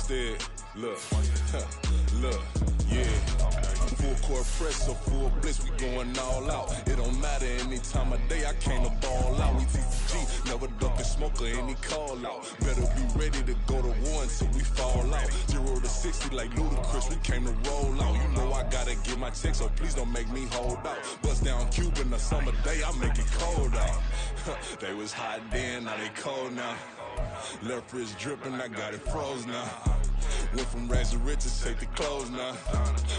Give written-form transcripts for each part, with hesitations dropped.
instead. Look, look, yeah. Full court press or full blitz, we going all out. It don't matter any time of day, I came to ball out. We TTG, never duck a smoker, any call out. Better be ready to go to war until we fall out. 0 to 60 like Ludacris, we came to roll out. You know I gotta get my check, so please don't make me hold out. Bust down Cuban a summer day, I make it cold out. They was hot then, now they cold now. Left wrist dripping, I got it froze now. Went from rags to riches, take the clothes now.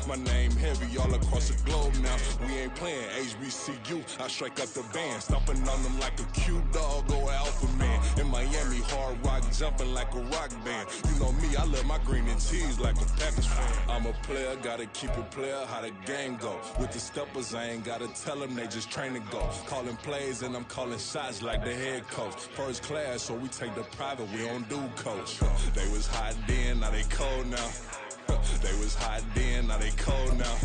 My name heavy all across the globe now. We ain't playing HBCU, I strike up the band. Stomping on them like a cute dog or alpha man. In Miami, hard rock jumping like a rock band. You know me, I love my green and cheese like a Packers fan. I'm a player, gotta keep it player, how the game go. With the steppers, I ain't gotta tell them, they just train to go. Calling plays and I'm calling shots like the head coach. First class, so we take the private, we don't do coach. They was hot then, now they cold now. They was hot then, now they cold now.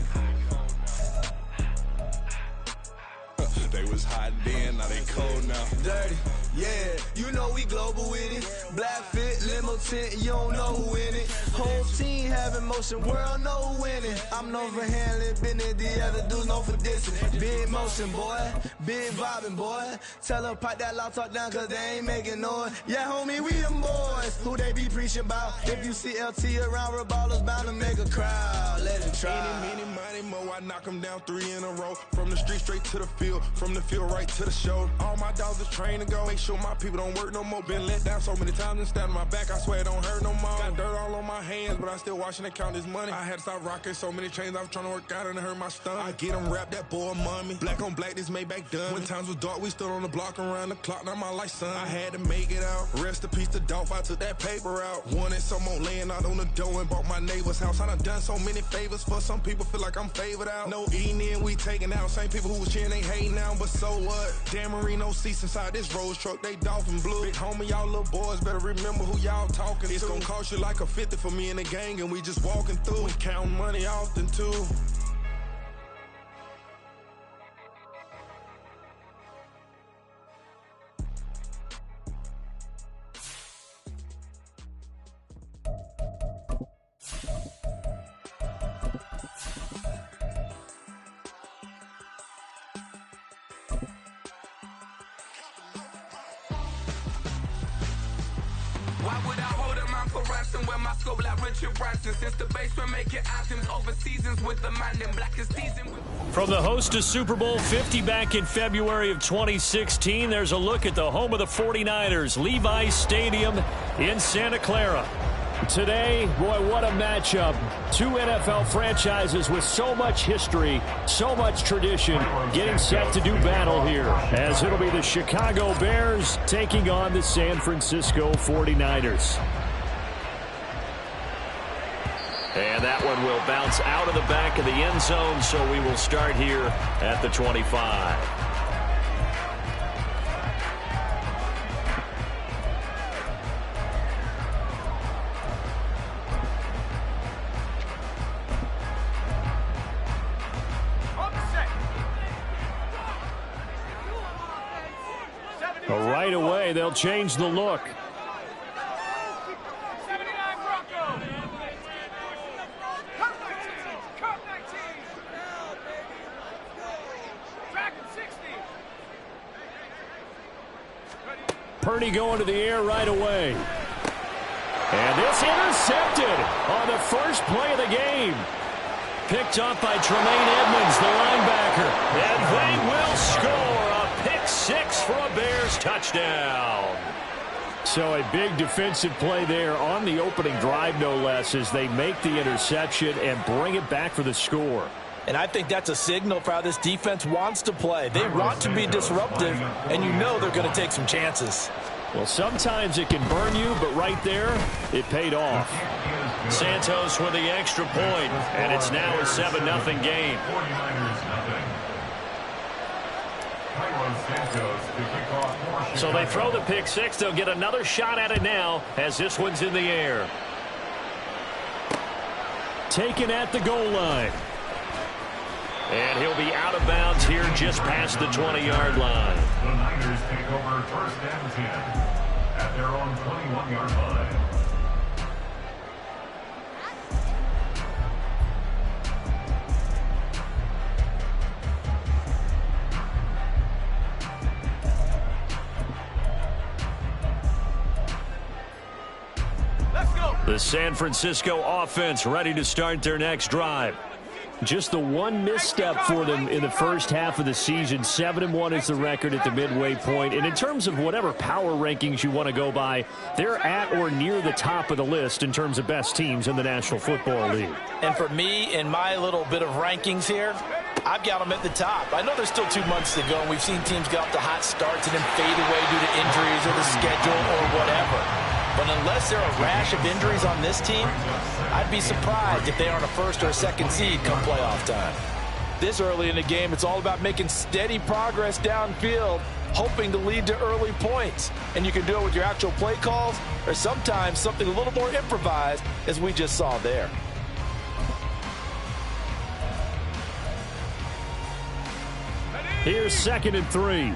They was hot then, now they cold now. Dirty, yeah, you know we global with it. Black fit, limo tint, you don't know who in it. Whole team having motion, world know who winning. I'm known for handling business, the other dudes known for dissing. Big motion, boy, big vibing, boy. Tell her pipe that loud talk down, cause they ain't making noise. Yeah, homie, we them boys, who they be preaching about. If you see LT around, ballers bound to make a crowd. Let it try. Meeny, miny, mo, I knock them down 3 in a row. From the street straight to the field, from the field right to the show. All my dogs are trained to go. Make sure my people don't work no more. Been let down so many times and stabbed my back. I swear it don't hurt no more. Got dirt all on my hands, but I still watching and count this money. I had to stop rocking so many chains. I was trying to work out and it hurt my stomach. I get them wrapped, that boy mommy. Black on black, this Maybach done. When times was dark, we stood on the block around the clock. Now my life, son. I had to make it out. Rest in peace to Dolph. I took that paper out. Wanted some more laying out on the dough and bought my neighbor's house. I done so many favors for some people. Feel like I'm favored out. No eating in, we taking out. Same people who was cheering, they hating now, but so what? Dan Marino seats inside this Rolls truck, they dolphin blue. Big homie, y'all little boys better remember who y'all talking to. It's gonna cost you like a 50 for me and the gang, and we just walking through and counting money often too. Why would I hold a man for ransom when my scope like Richard Branson? Since the basement making items over seasons with the man in black is season. From the host to Super Bowl 50 back in February of 2016, there's a look at the home of the 49ers, Levi's Stadium in Santa Clara. Today, boy, what a matchup. 2 NFL franchises with so much history, so much tradition, getting set to do battle here, as it'll be the Chicago Bears taking on the San Francisco 49ers. And that one will bounce out of the back of the end zone, so we will start here at the 25. Right away, they'll change the look. Purdy going to the air right away. And it's intercepted on the first play of the game. Picked up by Tremaine Edmonds, the linebacker. And they will score a pick six for a Bears touchdown. So a big defensive play there on the opening drive, no less, as they make the interception and bring it back for the score. And I think that's a signal for how this defense wants to play. They want to be disruptive, and you know they're going to take some chances. Well, sometimes it can burn you, but right there, it paid off. Santos with the extra point, and it's now a 7-0 game. So they throw the pick six. They'll get another shot at it now as this one's in the air. Taken at the goal line. And he'll be out of bounds here just past the 20-yard line. The Niners take over first and 10 at their own 21-yard line. The San Francisco offense ready to start their next drive. Just the one misstep for them in the first half of the season. 7-1 is the record at the midway point. And in terms of whatever power rankings you want to go by, they're at or near the top of the list in terms of best teams in the National Football League. And for me, in my little bit of rankings here, I've got them at the top. I know there's still 2 months to go, and we've seen teams get off to hot starts and then fade away due to injuries or the schedule or whatever. But unless there are a rash of injuries on this team, I'd be surprised if they aren't a first or a second seed come playoff time. This early in the game, it's all about making steady progress downfield, hoping to lead to early points. And you can do it with your actual play calls or sometimes something a little more improvised, as we just saw there. Here's 2nd and 3.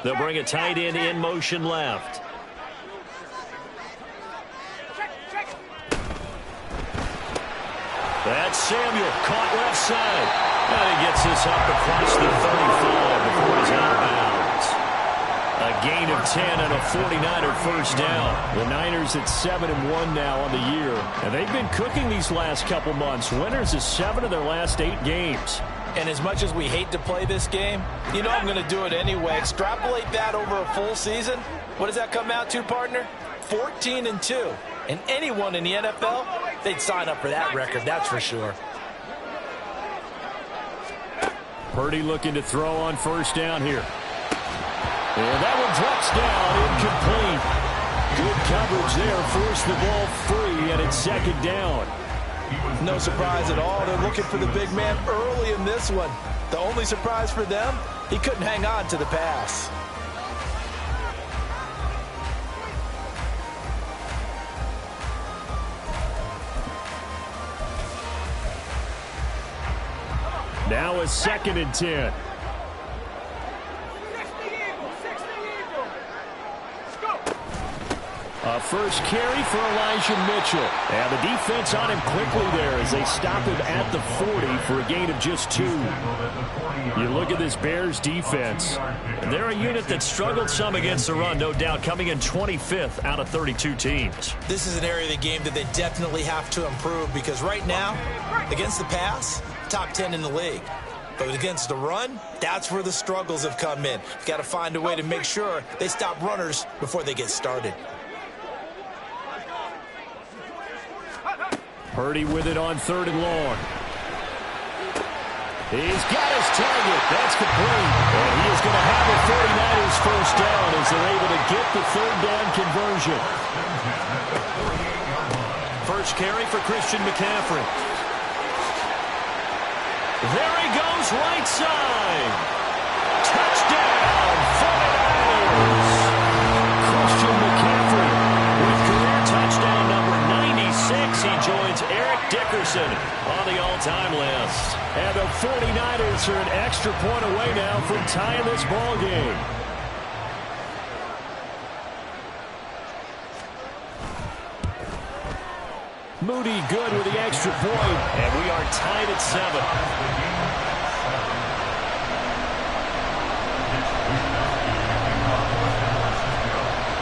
They'll bring a tight end in motion left. That's Samuel, caught left side. And he gets this up across the 35 before he's out of bounds. A gain of 10 and a 49er first down. The Niners at 7-1 now on the year. And they've been cooking these last couple months. Winners of 7 of their last 8 games. And as much as we hate to play this game, you know I'm going to do it anyway. Extrapolate that over a full season. What does that come out to, partner? 14-2. And anyone in the NFL, they'd sign up for that record, that's for sure. Purdy looking to throw on first down here. And that one drops down, incomplete. Good coverage there, forced the ball free, and it's 2nd down. No surprise at all. They're looking for the big man early in this one. The only surprise for them, he couldn't hang on to the pass. Now a 2nd and 10. A first carry for Elijah Mitchell. And the defense on him quickly there as they stop him at the 40 for a gain of just 2. You look at this Bears defense, and they're a unit that struggled some against the run, no doubt, coming in 25th out of 32 teams. This is an area of the game that they definitely have to improve because right now, against the pass, top 10 in the league. But against the run, that's where the struggles have come in. You've got to find a way to make sure they stop runners before they get started. Purdy with it on 3rd and long. He's got his target. That's complete. And he is going to have the 49ers first down as they're able to get the 3rd down conversion. First carry for Christian McCaffrey. There he goes, right side. Touchdown, 49ers. Christian McCaffrey with career touchdown number 96. He joins Eric Dickerson on the all-time list. And the 49ers are an extra point away now from tying this ball game. Moody good with the extra point, and we are tied at 7.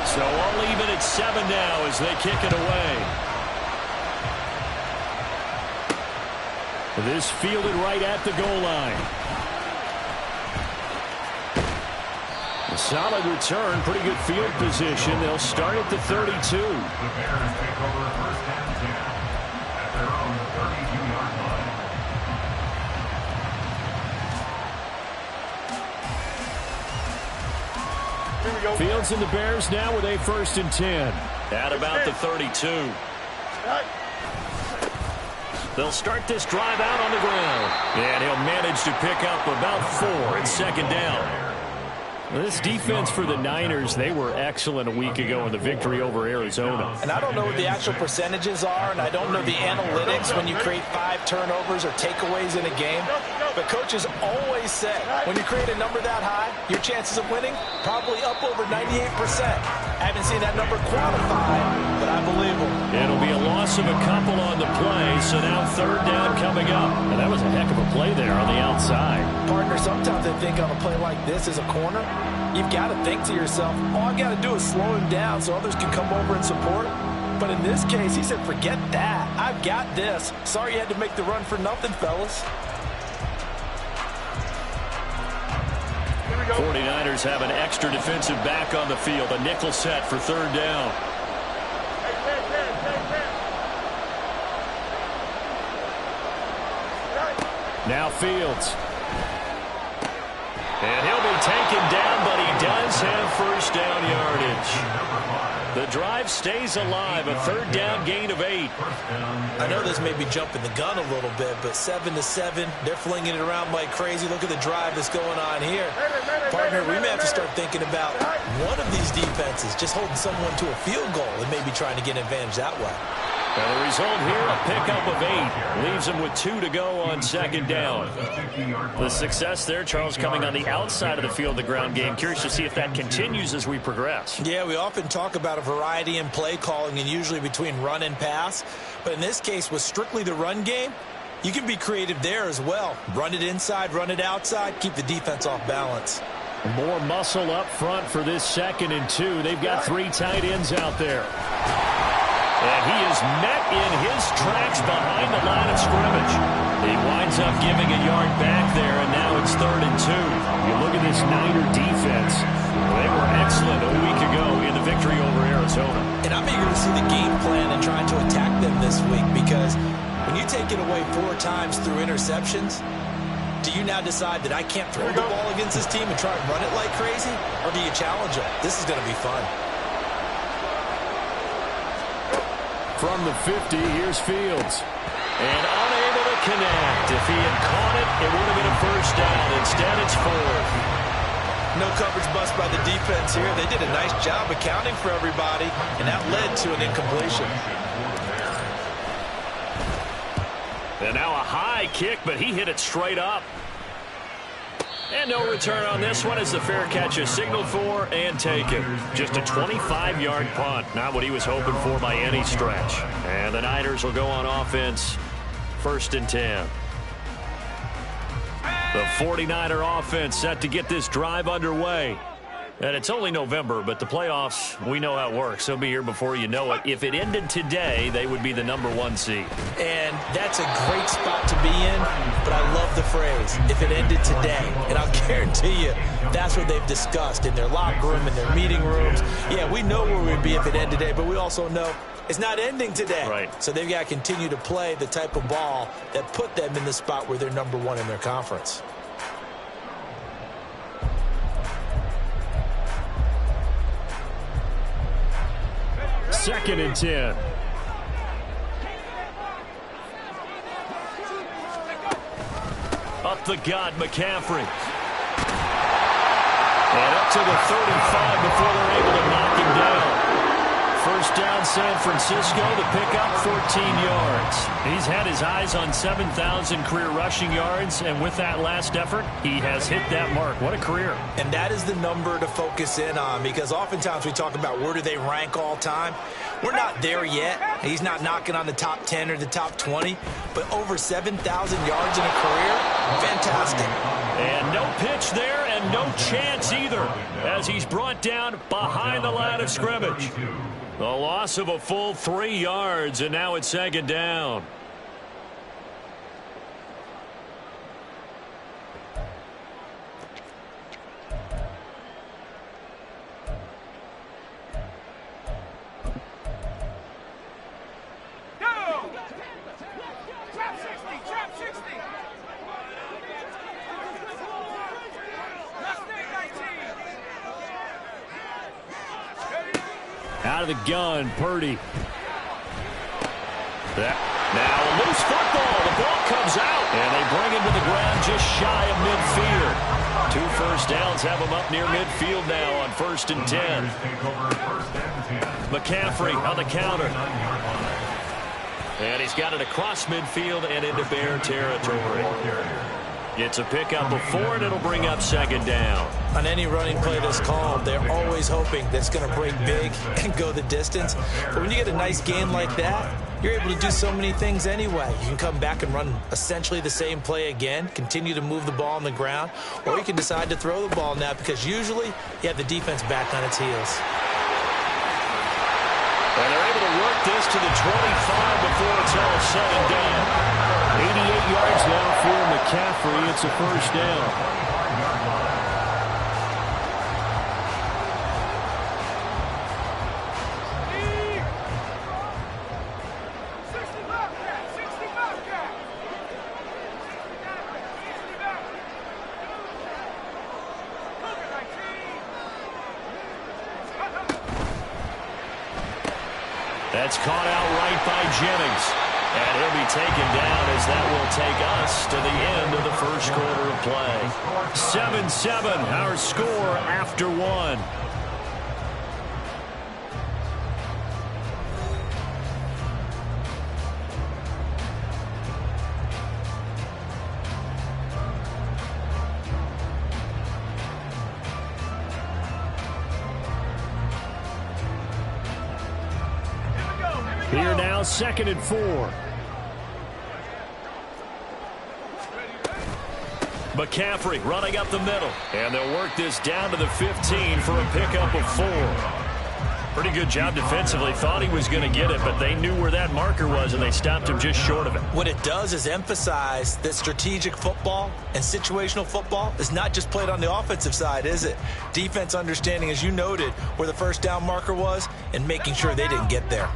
So all even at 7 now as they kick it away. This fielded right at the goal line. A solid return, pretty good field position. They'll start at the 32. Fields and the Bears now with a 1st and 10. At about the 32. They'll start this drive out on the ground. And he'll manage to pick up about 4 at 2nd down. This defense for the Niners, they were excellent a week ago in the victory over Arizona. And I don't know what the actual percentages are, and I don't know the analytics when you create 5 turnovers or takeaways in a game. But coaches always say when you create a number that high, your chances of winning probably up over 98%. I haven't seen that number quantified, but I believe him. It'll be a loss of a couple on the play, so now third down coming up. And that was a heck of a play there on the outside. Partner, sometimes I think on a play like this as a corner, you've got to think to yourself, all I got to do is slow him down so others can come over and support. But in this case, he said, forget that. I've got this. Sorry you had to make the run for nothing, fellas. 49ers have an extra defensive back on the field. A nickel set for third down. Now Fields. And he'll be taken down, but he does have first down yardage. The drive stays alive, a third down gain of 8. I know this may be jumping the gun a little bit, but 7-7, they're flinging it around like crazy. Look at the drive that's going on here. Partner, we may have to start thinking about one of these defenses just holding someone to a field goal and maybe trying to get an advantage that way. And the result here, a pickup of 8. Leaves them with 2 to go on second down. The success there, Charles, coming on the outside of the field, the ground game. Curious to see if that continues as we progress. Yeah, we often talk about a variety in play calling and usually between run and pass. But in this case, with strictly the run game, you can be creative there as well. Run it inside, run it outside, keep the defense off balance. More muscle up front for this 2nd and 2. They've got 3 tight ends out there. And he is met in his tracks behind the line of scrimmage. He winds up giving a yard back there, and now it's 3rd and 2. You look at this Niner defense. They were excellent a week ago in the victory over Arizona. And I'm eager to see the game plan and trying to attack them this week, because when you take it away 4 times through interceptions, do you now decide that I can't throw the ball against this team and try and run it like crazy? Or do you challenge them? This is going to be fun. From the 50, here's Fields. And unable to connect. If he had caught it, it would have been a first down. Instead, it's 4th. No coverage bust by the defense here. They did a nice job accounting for everybody, and that led to an incompletion. And now a high kick, but he hit it straight up. And no return on this one as the fair catch is signaled for and taken. Just a 25-yard punt. Not what he was hoping for by any stretch. And the Niners will go on offense. 1st and 10. The 49er offense set to get this drive underway. And it's only November, but the playoffs, we know how it works. They'll be here before you know it. If it ended today, they would be the #1 seed. And that's a great spot to be in, but I love the phrase, if it ended today. And I'll guarantee you, that's what they've discussed in their locker room, in their meeting rooms. Yeah, we know where we'd be if it ended today, but we also know it's not ending today. Right. So they've got to continue to play the type of ball that put them in the spot where they're #1 in their conference. Second and 10. Up the gut, McCaffrey. And up to the 35 before they're able to knock him down. First down, San Francisco, to pick up 14 yards. He's had his eyes on 7,000 career rushing yards, and with that last effort, he has hit that mark. What a career. And that is the number to focus in on, because oftentimes we talk about where do they rank all time. We're not there yet. He's not knocking on the top 10 or the top 20, but over 7,000 yards in a career, fantastic. And no pitch there and no chance either as he's brought down behind the line of scrimmage. The loss of a full 3 yards, and now it's 2nd down. Out of the gun, Purdy. Now a loose football. The ball comes out. And they bring him to the ground just shy of midfield. 2 first downs have him up near midfield now on 1st and 10. McCaffrey on the counter. And he's got it across midfield and into Bear territory. It's a pickup of 4, and it'll bring up 2nd down. On any running play that's called, they're always hoping that's going to break big and go the distance. But when you get a nice gain like that, you're able to do so many things anyway. You can come back and run essentially the same play again, continue to move the ball on the ground, or you can decide to throw the ball now because usually you have the defense back on its heels. And they're able to work this to the 25 before it's all said and done. 88 yards now for McCaffrey. It's a first down. That's caught out right by Jennings. And he'll be taken down as that will take us to the end of the first quarter of play. 7-7, our score after one. Here now, 2nd and 4. McCaffrey running up the middle. And they'll work this down to the 15 for a pickup of 4. Pretty good job defensively. Thought he was going to get it, but they knew where that marker was, and they stopped him just short of it. What it does is emphasize that strategic football and situational football is not just played on the offensive side, is it? Defense understanding, as you noted, where the first down marker was and making sure they didn't get there.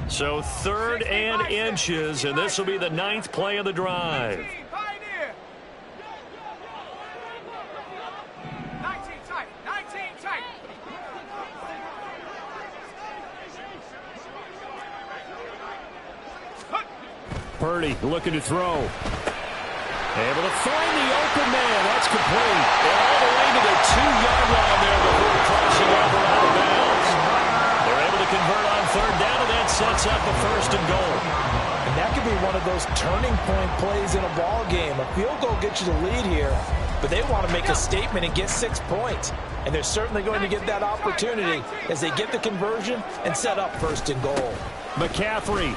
So 3rd and inches, and this will be the 9th play of the drive. Purdy looking to throw. Able to find the open man. That's complete. And all the way to the 2-yard line there before crossing over out of bounds. They're able to convert on 3rd down, and that sets up a 1st and goal. And that could be one of those turning point plays in a ball game. A field goal gets you the lead here, but they want to make a statement and get 6 points. And they're certainly going to get that opportunity as they get the conversion and set up 1st and goal. McCaffrey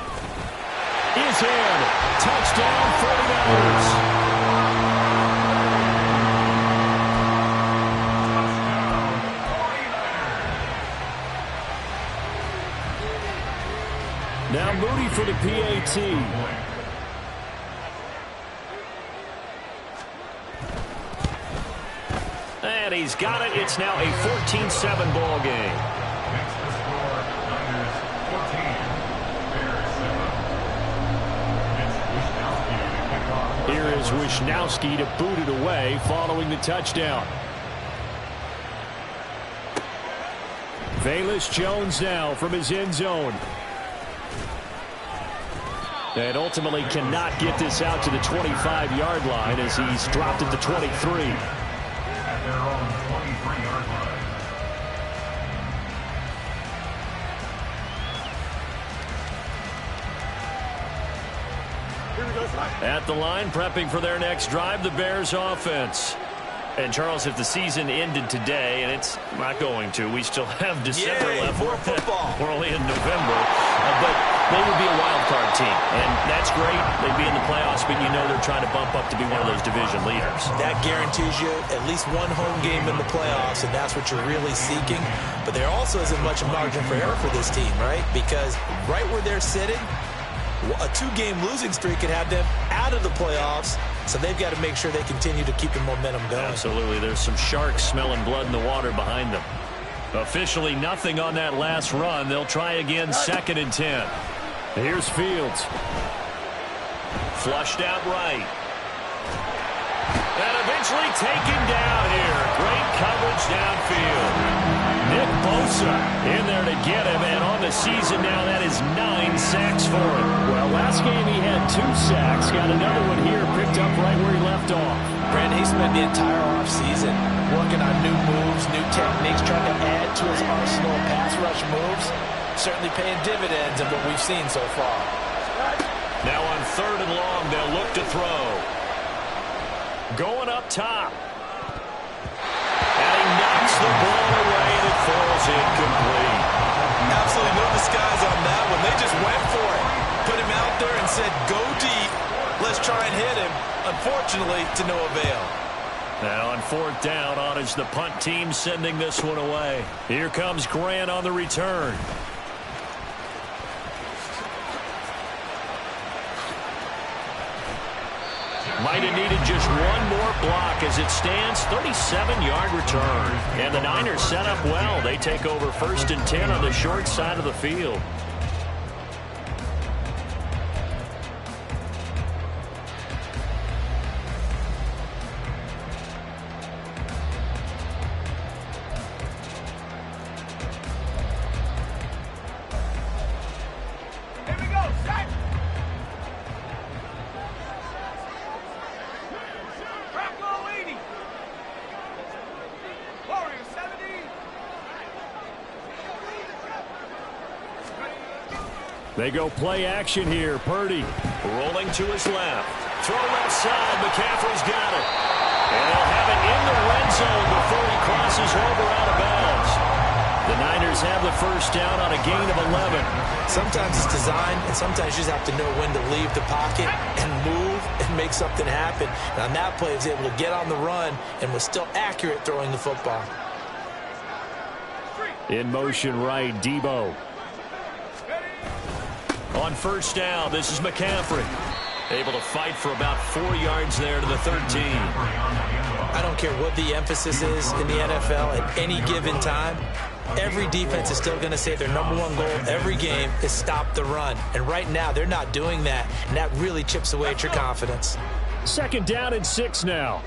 is in. Touchdown, 49ers. Now Moody for the PAT. And he's got it. It's now a 14-7 ball game. Here is Wisnowski to boot it away following the touchdown. Velus Jones now from his end zone. And ultimately cannot get this out to the 25-yard line as he's dropped at the 23. At the line, prepping for their next drive, the Bears offense. And, Charles, if the season ended today, and it's not going to, we still have December left. More football. We're only in November. But they would be a wild card team. And that's great. They'd be in the playoffs, but you know they're trying to bump up to be one of those division leaders. That guarantees you at least one home game in the playoffs, and that's what you're really seeking. But there also isn't much margin for error for this team, right? Because right where they're sitting, a 2-game losing streak could have them out of the playoffs, so they've got to make sure they continue to keep the momentum going. Absolutely. There's some sharks smelling blood in the water behind them. Officially nothing on that last run. They'll try again, 2nd and 10. Here's Fields. Flushed out right. And eventually taken down here. Great coverage downfield. Nick Bosa in there to get him, and on the season now, that is 9 sacks for him. Well, last game he had 2 sacks. Got another one here, picked up right where he left off. Brandon, he spent the entire offseason working on new moves, new techniques, trying to add to his arsenal of pass rush moves. Certainly paying dividends in what we've seen so far. Now on 3rd and long, they'll look to throw. Going up top. And Takes the ball away, and it falls incomplete. Absolutely no disguise on that one. They just went for it. Put him out there and said, go deep. Let's try and hit him. Unfortunately, to no avail. Now on fourth down, on is the punt team sending this one away. Here comes Grant on the return. Might have needed just one more block as it stands. 37-yard return. And the Niners set up well. They take over 1st and 10 on the short side of the field. They go play action here. Purdy rolling to his left. Throw left side. McCaffrey's got it. And they'll have it in the red zone before he crosses over out of bounds. The Niners have the first down on a gain of 11. Sometimes it's design, and sometimes you just have to know when to leave the pocket and move and make something happen. And on that play, he was able to get on the run and was still accurate throwing the football. In motion right, Debo. On first down, this is McCaffrey. Able to fight for about 4 yards there to the 13. I don't care what the emphasis is in the NFL at any given time. Every defense is still going to say their number one goal every game is stop the run. And right now, they're not doing that, and that really chips away at your confidence. 2nd down and 6 now.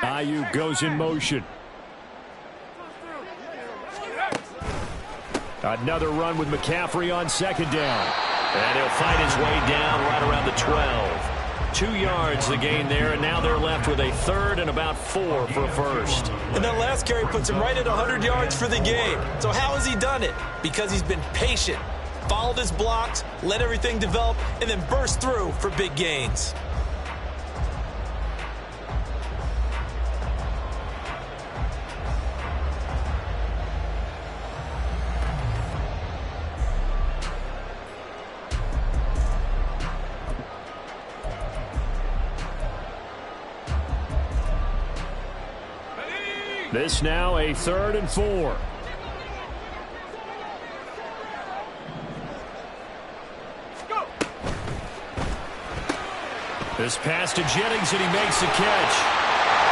Ayuk goes in motion. Another run with McCaffrey on 2nd down. And he'll fight his way down right around the 12. 2 yards the gain there, and now they're left with a 3rd and about 4 for a first. And that last carry puts him right at 100 yards for the game. So how has he done it? Because he's been patient, followed his blocks, let everything develop, and then burst through for big gains. This now a 3rd and 4. This pass to Jennings, and he makes the catch.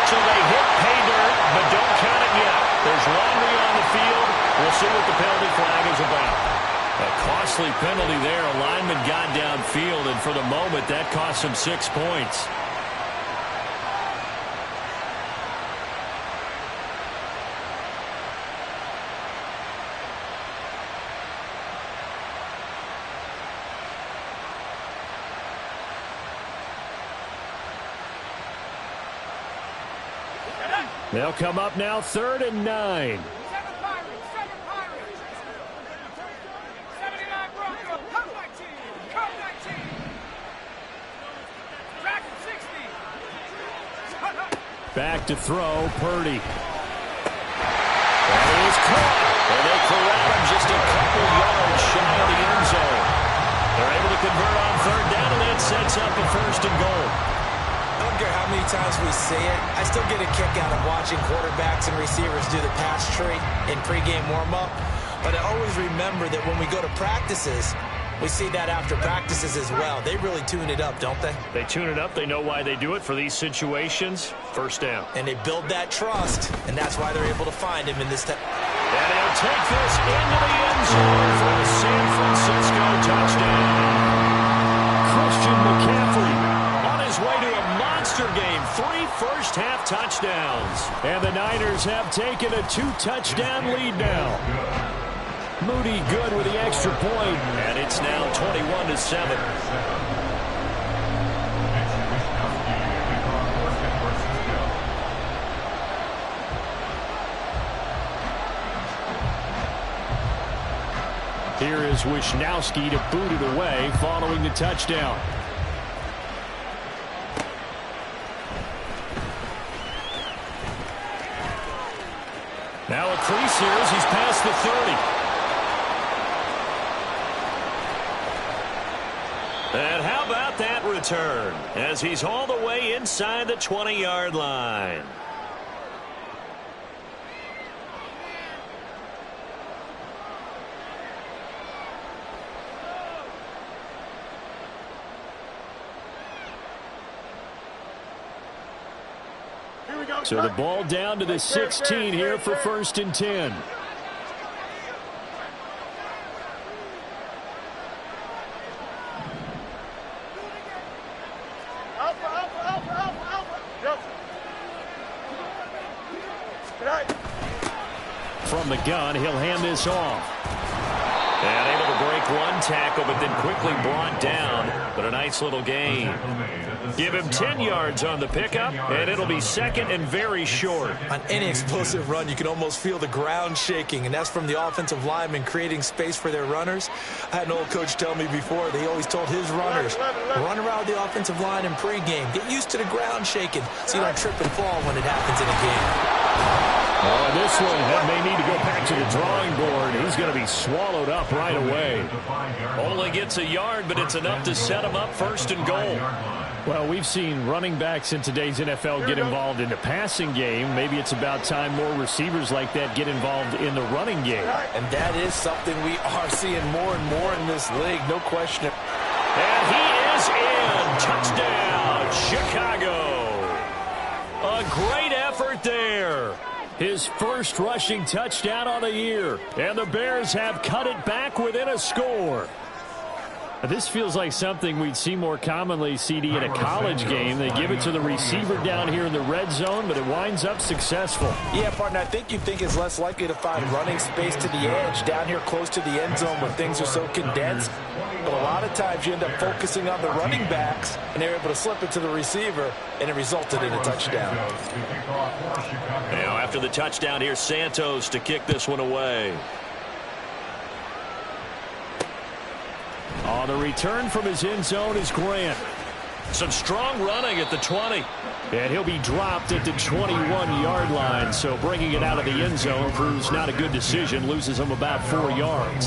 So they hit pay dirt, but don't count it yet. There's laundry on the field. We'll see what the penalty flag is about. A costly penalty there. A lineman got downfield, and for the moment, that cost him 6 points. They'll come up now 3rd and 9. Back to throw, Purdy. And he is caught. And they corral him just a couple yards shy of the end zone. They're able to convert on 3rd down, and that sets up a 1st and goal. I don't care how many times we say it, I still get a kick out of watching quarterbacks and receivers do the pass tree in pregame warm-up. But I always remember that when we go to practices, we see that after practices as well. They really tune it up, don't they? They tune it up. They know why they do it for these situations. 1st down. And they build that trust, and that's why they're able to find him in this time. And he'll take this into the end zone for a San Francisco touchdown. Christian McCaffrey on his way to a monster game. 3 first-half touchdowns. And the Niners have taken a 2-touchdown lead now. Moody good with the extra point, and it's now 21-7. Here is Wisnowski to boot it away following the touchdown. Now a crease here as he's past the 30. And how about that return as he's all the way inside the 20-yard line. So the ball down to the 16 here for 1st and 10. From the gun, he'll hand this off. And able to break one tackle, but then quickly brought down. But a nice little gain. Give him 10 yards on the pickup, and it'll be 2nd and very short. On any explosive run, you can almost feel the ground shaking, and that's from the offensive linemen creating space for their runners. I had an old coach tell me before, they always told his runners, run around the offensive line in pregame. Get used to the ground shaking so you don't trip and fall when it happens in a game. Oh, this one may need to go back to the drawing board. He's going to be swallowed up right away. Only gets a yard, but it's enough to set him up 1st and goal. Well, we've seen running backs in today's NFL get involved in the passing game. Maybe it's about time more receivers like that get involved in the running game. And that is something we are seeing more and more in this league, no question. And he is in. Touchdown, Chicago. A great effort there. His first rushing touchdown on the year. And the Bears have cut it back within a score. This feels like something we'd see more commonly, CD, in a college game. They give it to the receiver down here in the red zone, but it winds up successful. Yeah, partner, I think you think it's less likely to find running space to the edge down here close to the end zone where things are so condensed. But a lot of times you end up focusing on the running backs, and they're able to slip it to the receiver, and it resulted in a touchdown. Now, after the touchdown, here's Santos to kick this one away. On the return from his end zone is Grant. Some strong running at the 20. And he'll be dropped at the 21-yard line. So bringing it out of the end zone proves not a good decision. Loses him about 4 yards.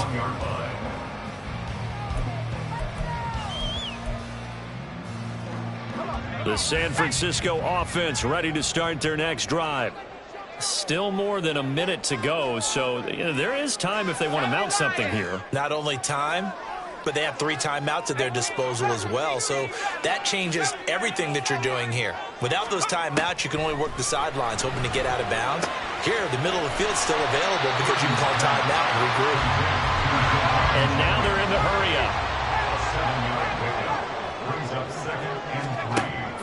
The San Francisco offense ready to start their next drive. Still more than a minute to go. So there is time if they want to mount something here. Not only time, but they have 3 timeouts at their disposal as well. So that changes everything that you're doing here. Without those timeouts, you can only work the sidelines, hoping to get out of bounds. Here, the middle of the field's still available because you can call timeout and regroup. And now they're in the hurry-up.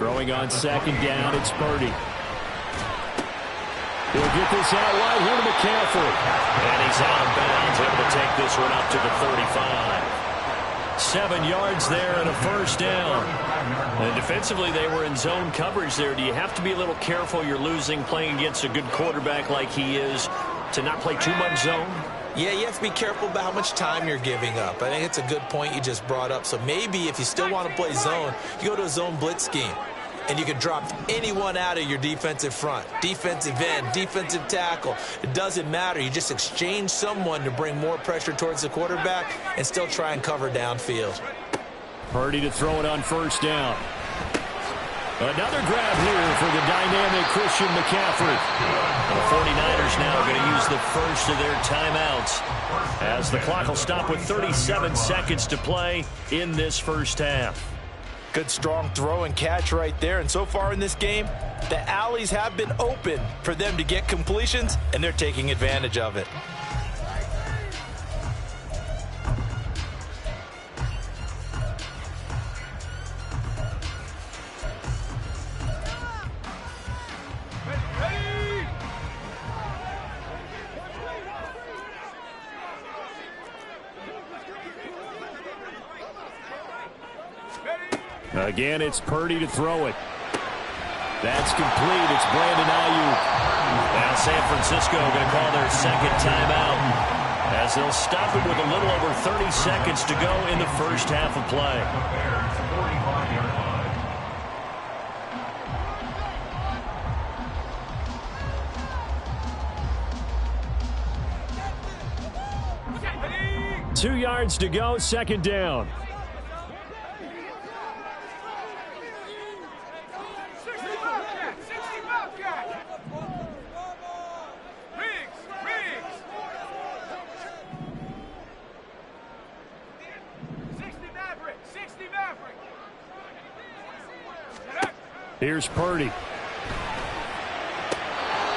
Throwing on 2nd down, it's Purdy. He'll get this out wide here to McCaffrey. And he's out of bounds, able to take this one up to the 35. 7 yards there and a 1st down. And defensively, they were in zone coverage there. Do you have to be a little careful? You're losing playing against a good quarterback like he is to not play too much zone? Yeah, you have to be careful about how much time you're giving up. I think it's a good point you just brought up. So maybe if you still want to play zone, you go to a zone blitz scheme. And you can drop anyone out of your defensive front. Defensive end, defensive tackle. It doesn't matter. You just exchange someone to bring more pressure towards the quarterback and still try and cover downfield. Purdy to throw it on 1st down. Another grab here for the dynamic Christian McCaffrey. And the 49ers now going to use the first of their timeouts as the clock will stop with 37 seconds to play in this first half. Good strong throw and catch right there. And so far in this game, the alleys have been open for them to get completions, and they're taking advantage of it. Again, it's Purdy to throw it. That's complete. It's Brandon Ayuk. Now San Francisco going to call their 2nd timeout. as they'll stop it with a little over 30 seconds to go in the first half of play. 2 yards to go, second down. Here's Purdy.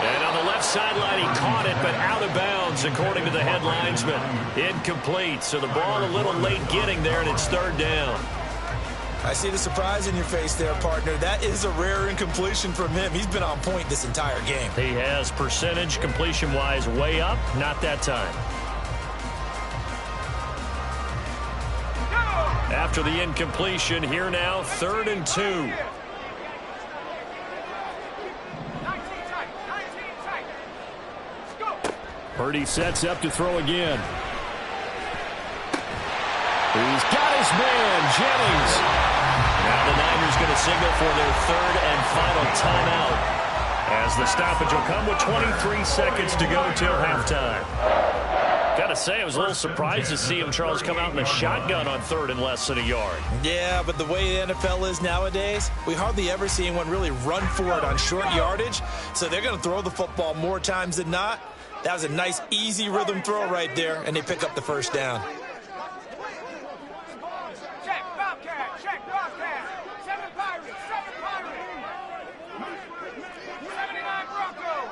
And on the left sideline, he caught it, but out of bounds, according to the head linesman. Incomplete, so the ball a little late getting there, and it's third down. I see the surprise in your face there, partner. That is a rare incompletion from him. He's been on point this entire game. He has percentage completion-wise way up, not that time. After the incompletion, here now, 3rd and 2. Purdy sets up to throw again. He's got his man, Jennings. Now the Niners going to signal for their 3rd and final timeout, as the stoppage will come with 23 seconds to go till halftime. Got to say, I was a little surprised to see him, Charles, come out in a shotgun on 3rd and less than a yard. Yeah, but the way the NFL is nowadays, we hardly ever see anyone really run for it on short yardage, so they're going to throw the football more times than not. That was a nice, easy rhythm throw right there, and they pick up the first down. Check, Bobcat, check, Bobcat. 7 Pirates, 7 Pirates. 79 Broncos.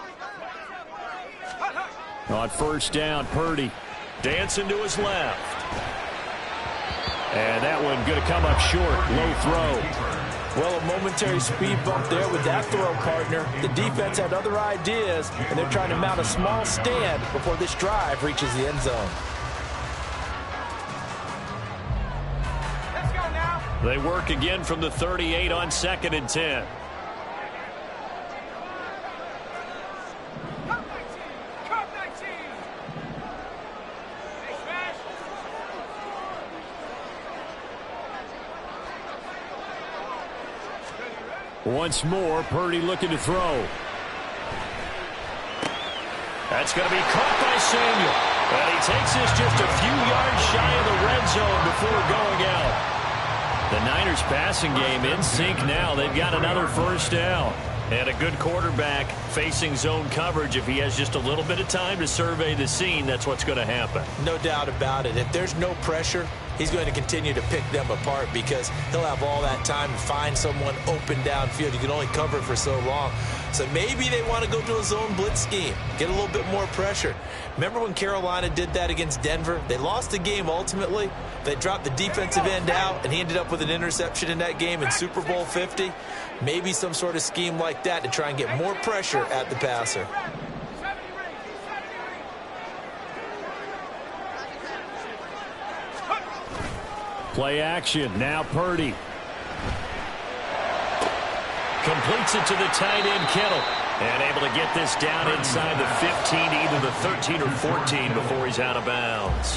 On first down, Purdy dancing to his left. And that one going to come up short, low throw. Well, a momentary speed bump there with that throw, partner. The defense had other ideas, and they're trying to mount a small stand before this drive reaches the end zone. Let's go now. They work again from the 38 on 2nd and 10. Cup 19, Cup 19. Hey, Smash. Once more, Purdy looking to throw. That's going to be caught by Samuel. And he takes this just a few yards shy of the red zone before going out. The Niners passing game in sync now. They've got another first down. And a good quarterback facing zone coverage. If he has just a little bit of time to survey the scene, that's what's going to happen. No doubt about it. If there's no pressure, he's going to continue to pick them apart because he'll have all that time to find someone open downfield. You can only cover for so long. So maybe they want to go to a zone blitz scheme, get a little bit more pressure. Remember when Carolina did that against Denver? They lost the game ultimately. They dropped the defensive end out, and he ended up with an interception in that game in Super Bowl 50. Maybe some sort of scheme like that to try and get more pressure at the passer. Play action. Now Purdy. Completes it to the tight end, Kittle. And able to get this down inside the 15, either the 13 or 14 before he's out of bounds.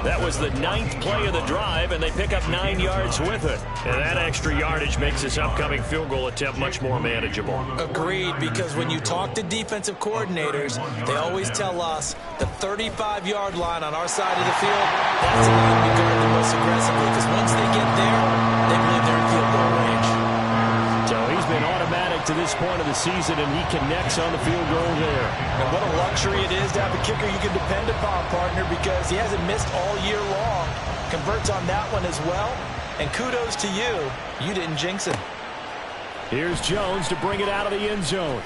That was the 9th play of the drive, and they pick up 9 yards with it. And that extra yardage makes this upcoming field goal attempt much more manageable. Agreed, because when you talk to defensive coordinators, they always tell us the 35-yard line on our side of the field, that's the line we guard the most aggressively, because once they get there, they believe they're in field goal range. So he's been automatic to this point of the season, and he connects on the field goal there. And what a luxury it is to have a kicker you can depend upon, partner, because he hasn't missed all year long. Converts on that one as well. And kudos to you. You didn't jinx him. Here's Jones to bring it out of the end zone.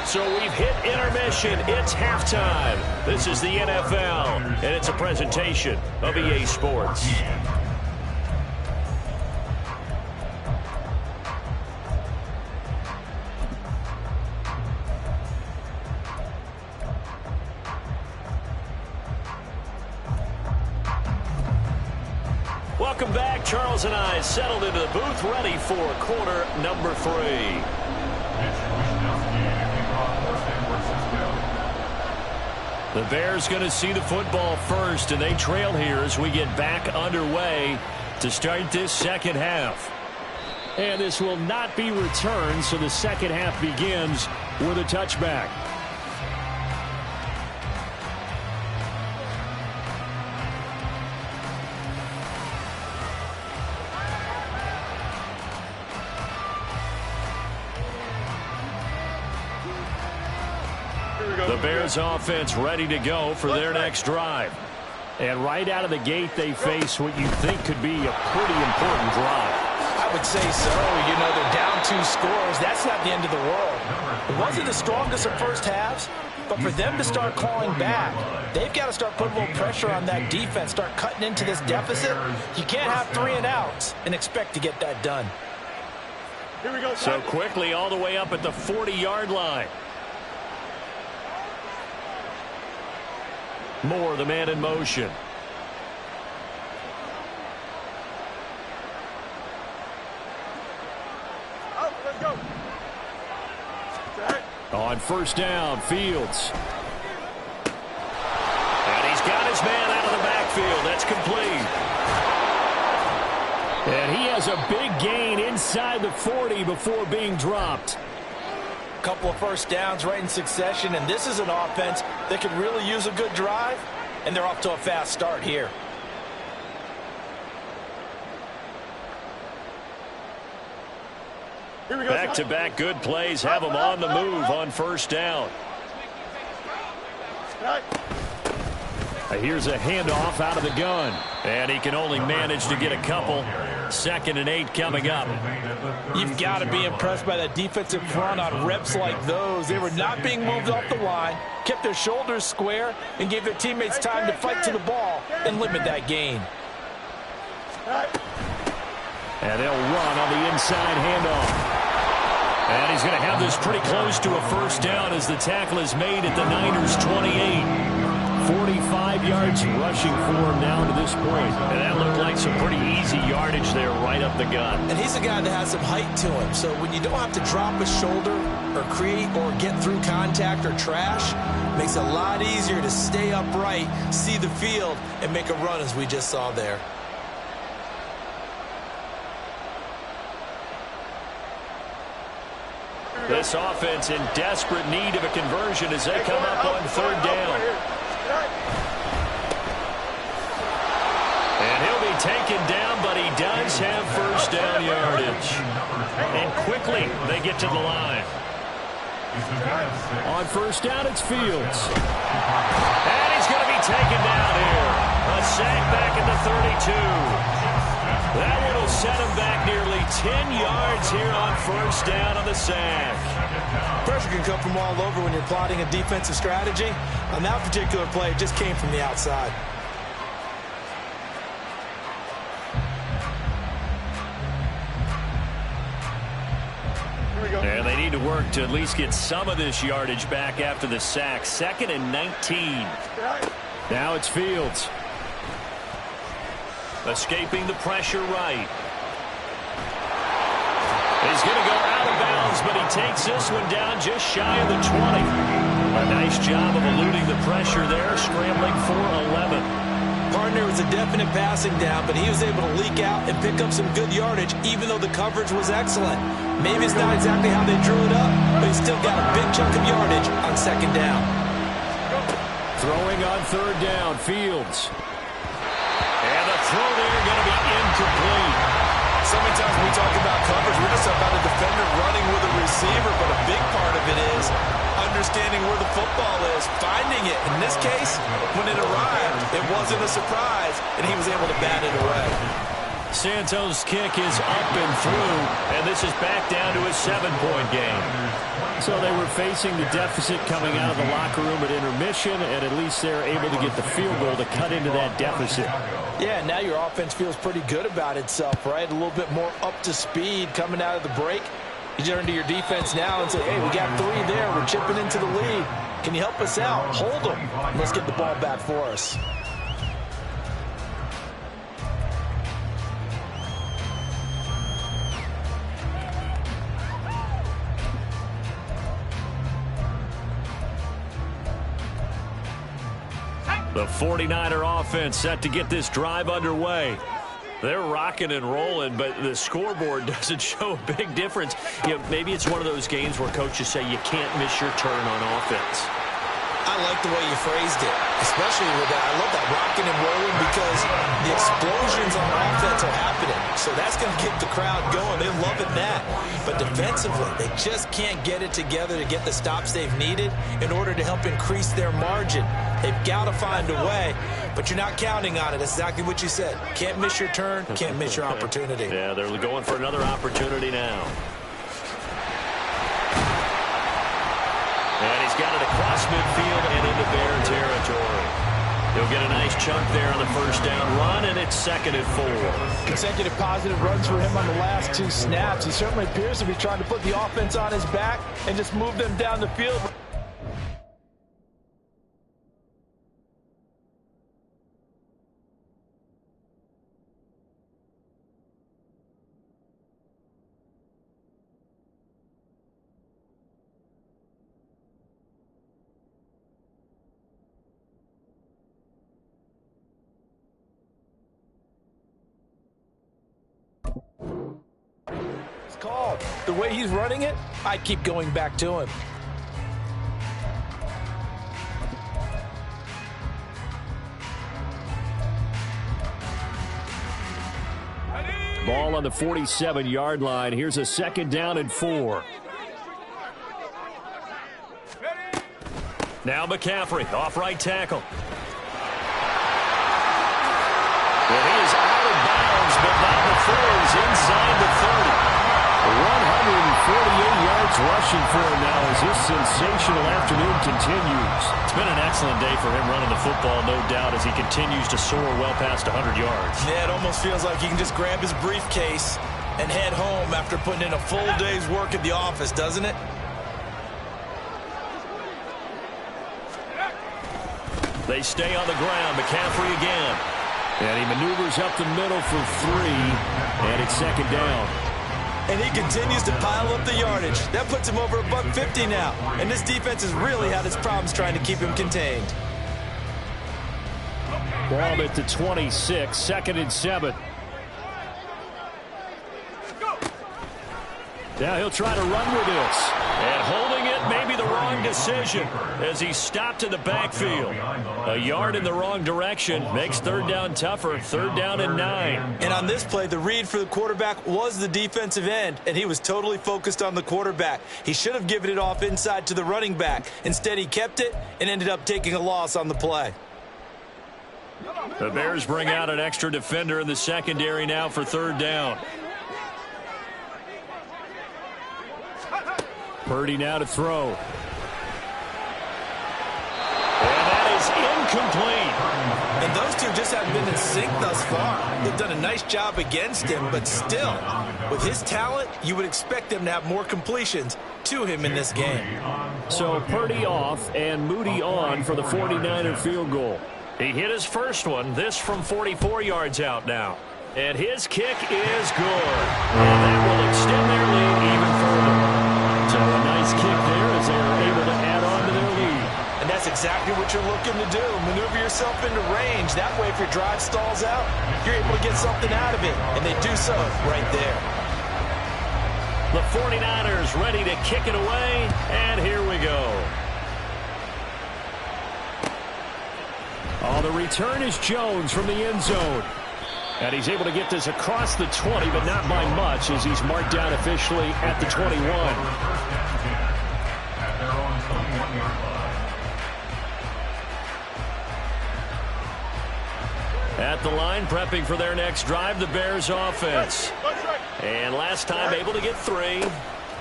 So we've hit intermission. It's halftime. This is the NFL, and it's a presentation of EA Sports. Welcome back. Charles and I settled into the booth, ready for quarter number 3. The Bears going to see the football first, and they trail here as we get back underway to start this second half. And this will not be returned, so the second half begins with a touchback. The Bears offense ready to go for their next drive. And right out of the gate, they face what you think could be a pretty important drive. I would say so. You know, they're down 2 scores. That's not the end of the world. It wasn't the strongest of first halves, but for them to start clawing back, they've got to start putting a little pressure on that defense, start cutting into this deficit. You can't have 3 and outs and expect to get that done. Here we go. So quickly all the way up at the 40-yard line. Moore, the man in motion. Oh, let's go. On first down, Fields. And he's got his man out of the backfield. That's complete. And he has a big gain inside the 40 before being dropped. Couple of first downs right in succession, and this is an offense that could really use a good drive, and they're off to a fast start here. Back-to-back good plays have them on the move on first down. Here's a handoff out of the gun, and he can only manage to get a couple. 2nd and 8 coming up. You've got to be impressed by that defensive front on reps like those. They were not being moved off the line, kept their shoulders square, and gave their teammates time to fight to the ball and limit that gain. And they'll run on the inside handoff. And he's going to have this pretty close to a first down as the tackle is made at the Niners' 28. 45 yards rushing for him now to this point. And that looked like some pretty easy yardage there right up the gut. And he's a guy that has some height to him. So when you don't have to drop a shoulder or create or get through contact or trash, it makes it a lot easier to stay upright, see the field, and make a run as we just saw there. This offense in desperate need of a conversion as they come up on third down. And he'll be taken down, but he does have first down yardage. And quickly they get to the line. On first down, it's Fields. And he's going to be taken down here. A sack back at the 32. That one will set him back nearly 10 yards here on first down on the sack. Pressure can come from all over when you're plotting a defensive strategy. On that particular play, it just came from the outside. And they need to work to at least get some of this yardage back after the sack. 2nd and 19. Now it's Fields. Escaping the pressure right. He's going to go out of bounds, but he takes this one down just shy of the 20. A nice job of eluding the pressure there, scrambling for 11. Partner was a definite passing down, but he was able to leak out and pick up some good yardage, even though the coverage was excellent. Maybe it's not exactly how they drew it up, but he still got a big chunk of yardage on 2nd down. Throwing on third down, Fields. And the throw there going to be incomplete. So many times when we talk about coverage, we're just about a defender running with a receiver, but a big part of it is understanding where the football is, finding it. In this case, when it arrived, it wasn't a surprise, and he was able to bat it away. Santos' kick is up and through, and this is back down to a 7-point game. So they were facing the deficit coming out of the locker room at intermission, and at least they're able to get the field goal to cut into that deficit. Yeah, now your offense feels pretty good about itself, right? A little bit more up to speed coming out of the break. You turn to your defense now and say, hey, we got 3 there. We're chipping into the lead. Can you help us out? Hold them. Let's get the ball back for us. The 49er offense set to get this drive underway. They're rocking and rolling, but the scoreboard doesn't show a big difference. You know, maybe it's one of those games where coaches say you can't miss your turn on offense. I like the way you phrased it, especially with that. I love that rocking and rolling because the explosions on offense are happening. So that's going to get the crowd going. They're loving that. But defensively, they just can't get it together to get the stops they've needed in order to help increase their margin. They've got to find a way, but you're not counting on it. That's exactly what you said. Can't miss your turn, can't miss your opportunity. Yeah, they're going for another opportunity now. And he's got it across midfield and into Bear territory. He'll get a nice chunk there on the first down run, and it's 2nd and 4. Consecutive positive runs for him on the last 2 snaps. He certainly appears to be trying to put the offense on his back and just move them down the field. Called. The way he's running it, I keep going back to him. Ball on the 47-yard line. Here's a 2nd down and 4. Now McCaffrey off right tackle. And he is out of bounds, but not before he's inside the 30. 148 yards rushing for him now as this sensational afternoon continues. It's been an excellent day for him running the football, no doubt, as he continues to soar well past 100 yards. Yeah, it almost feels like he can just grab his briefcase and head home after putting in a full day's work at the office, doesn't it? They stay on the ground. McCaffrey again. And he maneuvers up the middle for 3, and it's 2nd down. And he continues to pile up the yardage. That puts him over $150 now. And this defense has really had its problems trying to keep him contained. Ball at the 26, 2nd and 7. Now he'll try to run with this. And holding it may be the wrong decision as he's stopped in the backfield. A yard in the wrong direction makes 3rd down tougher. 3rd down and 9. And on this play, the read for the quarterback was the defensive end, and he was totally focused on the quarterback. He should have given it off inside to the running back. Instead, he kept it and ended up taking a loss on the play. The Bears bring out an extra defender in the secondary now for 3rd down. Purdy now to throw. And that is incomplete. And those two just haven't been in sync thus far. They've done a nice job against him, but still, with his talent, you would expect them to have more completions to him in this game. So Purdy off and Moody on for the 49er field goal. He hit his first one, this from 44 yards out now. And his kick is good. And that will extend their lead even further. So a nice kick there as they are able to add on to their lead. And that's exactly what you're looking to do. Maneuver yourself into range. That way, if your drive stalls out, you're able to get something out of it. And they do so right there. The 49ers ready to kick it away. And here we go. Oh, the return is Jones from the end zone. And he's able to get this across the 20, but not by much as he's marked down officially at the 21. At the line, prepping for their next drive, the Bears offense. And last time able to get 3.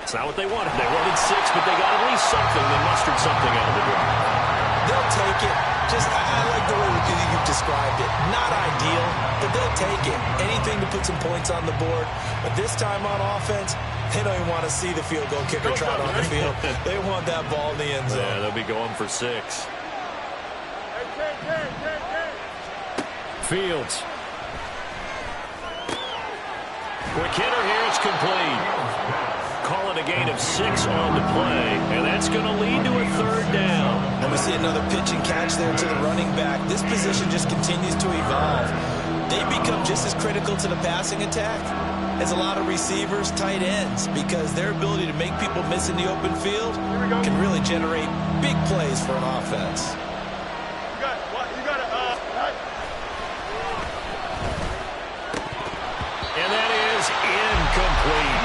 It's not what they wanted. They wanted 6, but they got at least something. They mustered something out of the drive. They'll take it. I like the way you've described it. Not ideal, but they'll take it. Anything to put some points on the board. But this time on offense, they don't even want to see the field goal kicker trot on the field. They want that ball in the end zone. Yeah, they'll be going for 6. Fields. Quick hitter here. It's complete. Call it a gain of of 6 on to play, and that's going to lead to a third down. And we see another pitch and catch there to the running back. This position just continues to evolve. They become just as critical to the passing attack as a lot of receivers, tight ends, because their ability to make people miss in the open field can really generate big plays for an offense. And that is incomplete.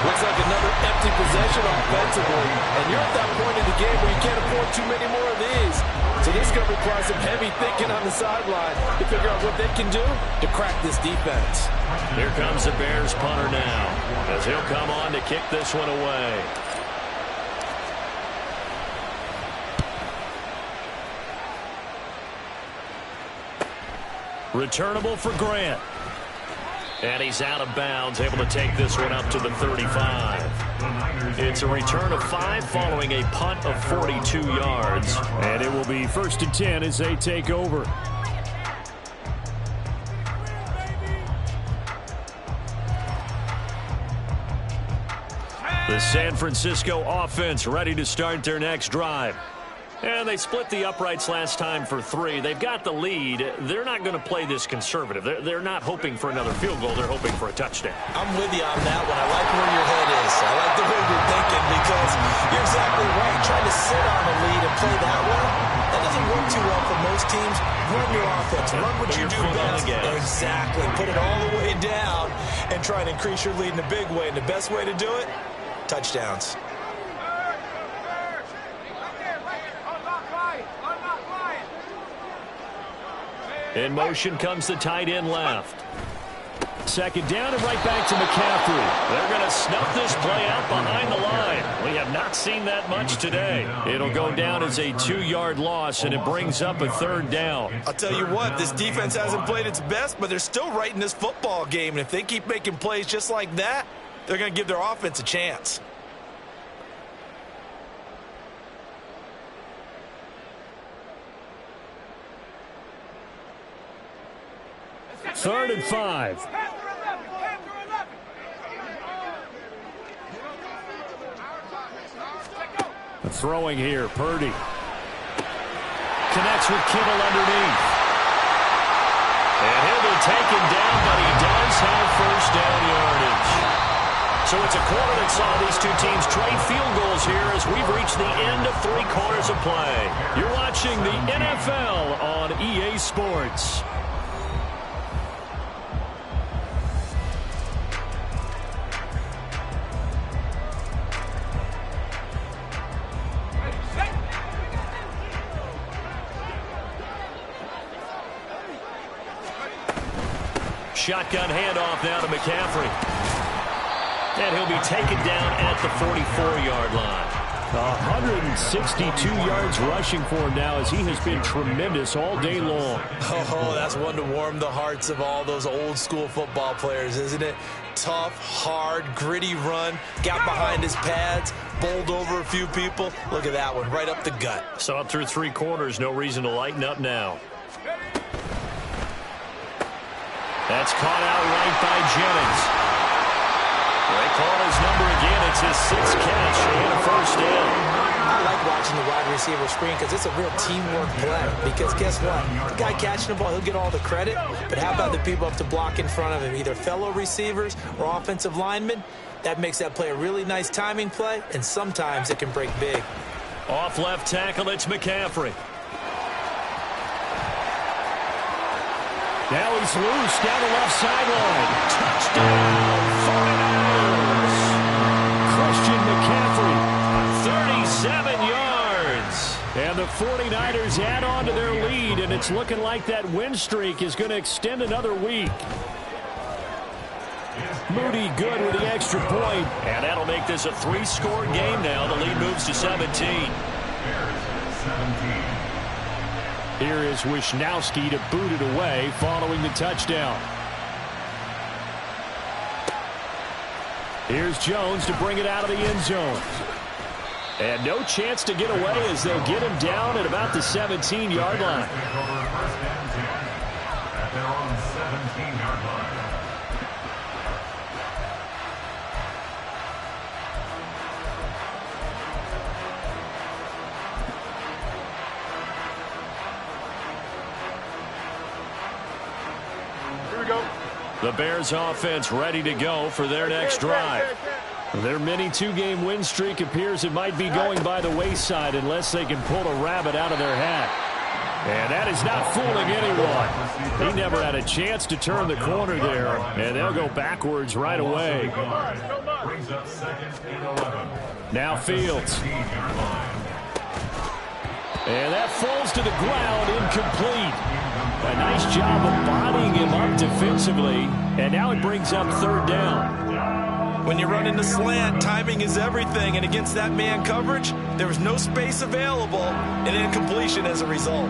Looks like another empty possession offensively. And you're at that point in the game where you can't afford too many more of these. So this is going to require some heavy thinking on the sideline to figure out what they can do to crack this defense. Here comes the Bears punter now, as he'll come on to kick this one away. Returnable for Grant. And he's out of bounds, able to take this one up to the 35. It's a return of 5 following a punt of 42 yards. And it will be 1st and 10 as they take over. The San Francisco offense ready to start their next drive. And they split the uprights last time for 3. They've got the lead. They're not going to play this conservative. They're not hoping for another field goal. They're hoping for a touchdown. I'm with you on that one. I like where your head is. I like the way you're thinking because you're exactly right. Trying to sit on a lead and play that way, that doesn't work too well for most teams. Run your offense. Run what you do best. Exactly. Put it all the way down and try and increase your lead in a big way. And the best way to do it, touchdowns. In motion comes the tight end left. 2nd down and right back to McCaffrey. They're going to snuff this play out behind the line. We have not seen that much today. It'll go down as a 2-yard loss, and it brings up a 3rd down. I'll tell you what, this defense hasn't played its best, but they're still right in this football game. And if they keep making plays just like that, they're going to give their offense a chance. Third and 5. Throwing here, Purdy. Connects with Kittle underneath. And he'll be taken down, but he does have 1st down yardage. So it's a quarter that saw these two teams trade field goals here as we've reached the end of 3 quarters of play. You're watching the NFL on EA Sports. Shotgun handoff now to McCaffrey. And he'll be taken down at the 44-yard line. 162 yards rushing for him now as he has been tremendous all day long. Oh, that's one to warm the hearts of all those old-school football players, isn't it? Tough, hard, gritty run, got behind his pads, bowled over a few people. Look at that one, right up the gut. So up through 3 quarters, no reason to lighten up now. That's caught out right by Jennings. They call his number again. It's his 6th catch and a 1st down. I like watching the wide receiver screen because it's a real teamwork play. Because guess what? The guy catching the ball, he'll get all the credit. But how about the people up to block in front of him, either fellow receivers or offensive linemen? That makes that play a really nice timing play, and sometimes it can break big. Off left tackle, it's McCaffrey. Now he's loose down the left sideline. Touchdown, 49ers. Christian McCaffrey. 37 yards. And the 49ers add on to their lead, and it's looking like that win streak is going to extend another week. Moody good with the extra point. And that'll make this a 3-score game now. The lead moves to 17. Here is Wisnowski to boot it away following the touchdown. Here's Jones to bring it out of the end zone. And no chance to get away as they'll get him down at about the 17-yard line. The Bears offense ready to go for their next drive. Their mini two-game win streak appears it might be going by the wayside unless they can pull a rabbit out of their hat. And that is not fooling anyone. He never had a chance to turn the corner there, and they'll go backwards right away. Now Fields. And that falls to the ground, incomplete. A nice job of bodying him up defensively, and now it brings up third down. When you run into slant, timing is everything, and against that man coverage, there was no space available, and incompletion as a result.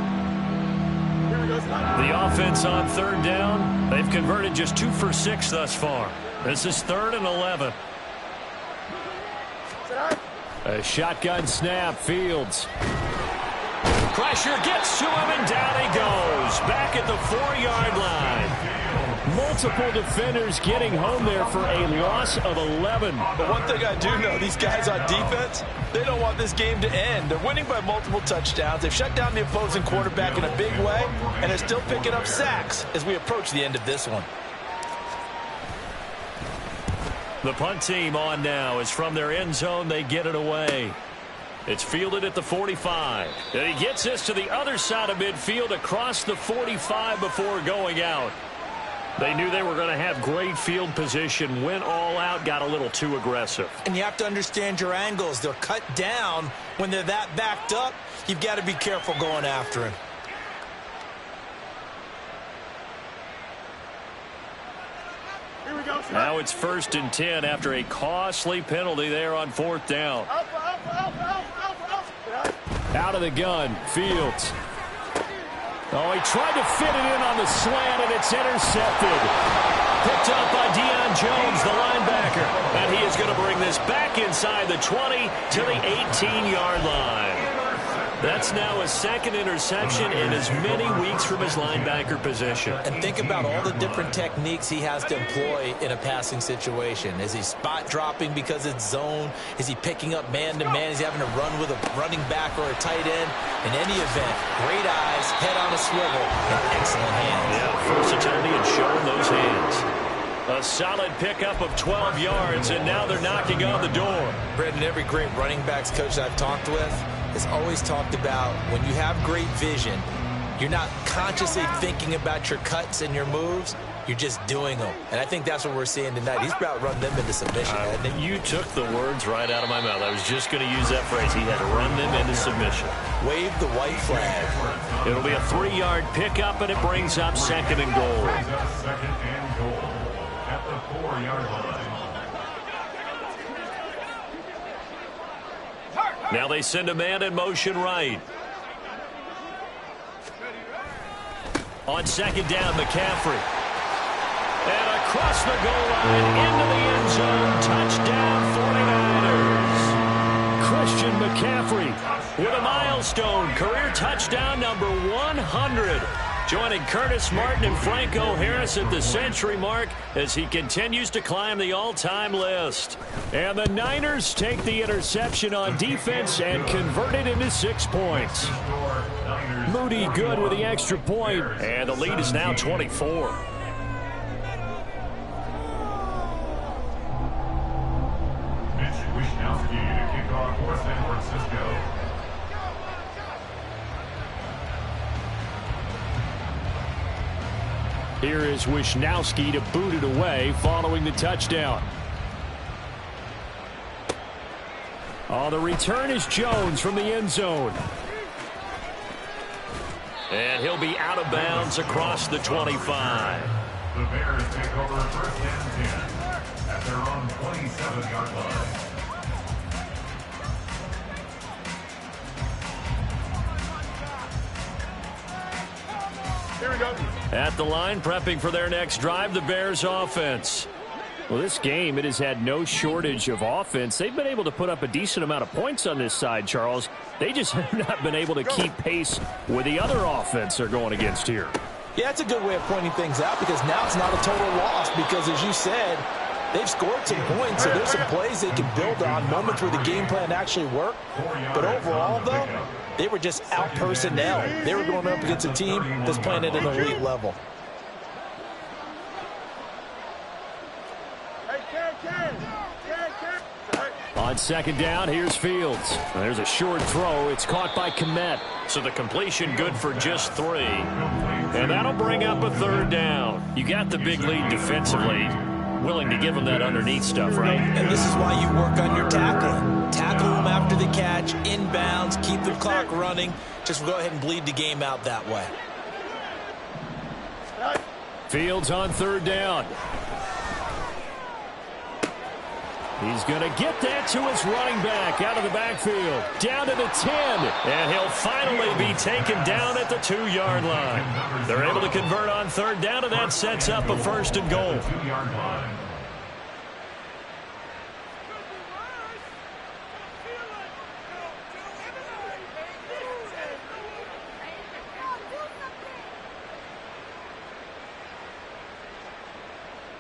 The offense on third down, they've converted just 2 for 6 thus far. This is 3rd and 11. A shotgun snap, Fields. Pressure gets to him, and down he goes. Back at the 4-yard line. Multiple defenders getting home there for a loss of 11. But one thing I do know, these guys on defense, they don't want this game to end. They're winning by multiple touchdowns. They've shut down the opposing quarterback in a big way, and they're still picking up sacks as we approach the end of this one. The punt team on now is from their end zone. They get it away. It's fielded at the 45. And he gets this to the other side of midfield across the 45 before going out. They knew they were going to have great field position, went all out, got a little too aggressive. And you have to understand your angles. They're cut down. When they're that backed up, you've got to be careful going after him. Now it's 1st and 10 after a costly penalty there on 4th down. Out of the gun, Fields. Oh, he tried to fit it in on the slant, and it's intercepted. Picked up by Deion Jones, the linebacker. And he is going to bring this back inside the 20 to the 18-yard line. That's now his 2nd interception in as many weeks from his linebacker position. And think about all the different techniques he has to employ in a passing situation. Is he spot dropping because it's zone? Is he picking up man-to-man? Is he having to run with a running back or a tight end? In any event, great eyes, head on a swivel, and excellent hands. Yeah, versatility and showing those hands. A solid pickup of 12 yards, and now they're knocking on the door. Brendan, every great running backs coach I've talked with has always talked about when you have great vision, you're not consciously thinking about your cuts and your moves. You're just doing them. And I think that's what we're seeing tonight. He's about to run them into submission. You took the words right out of my mouth. I was just going to use that phrase. He had to run them into submission. Wave the white flag. It'll be a 3-yard pickup, and it brings up 2nd and goal. Second and goal at the 4-yard line. Now they send a man in motion right. On 2nd down, McCaffrey. And across the goal line, into the end zone. Touchdown, 49ers. Christian McCaffrey with a milestone career touchdown number 100. Joining Curtis Martin and Franco Harris at the century mark as he continues to climb the all-time list. And the Niners take the interception on defense and convert it into 6 points. Moody good with the extra point, and the lead is now 24. Here is Wisnowski to boot it away following the touchdown. Oh, the return is Jones from the end zone. And he'll be out of bounds across the 25. The Bears take over 1st and 10 at their own 27-yard line. Here we go. At the line, prepping for their next drive, the Bears offense. Well, this game, it has had no shortage of offense. They've been able to put up a decent amount of points on this side, Charles. They just have not been able to keep pace with the other offense they're going against here. Yeah, it's a good way of pointing things out because now it's not a total loss because, as you said, they've scored some points, so there's some plays they can build on, moments where the game plan actually worked. But overall, though, they were just out personnel. They were going up against a team that's playing at an elite level. On second down, here's Fields. There's a short throw. It's caught by Kmet. So the completion good for just 3. And that'll bring up a third down. You got the big lead defensively. Willing to give them that underneath stuff, right? And this is why you work on your tackling. Tackle them after the catch, inbounds, keep the clock running. Just go ahead and bleed the game out that way. Fields on third down. He's going to get that to his running back out of the backfield. Down to the 10. And he'll finally be taken down at the 2-yard line. They're able to convert on third down, and that sets up a first and goal.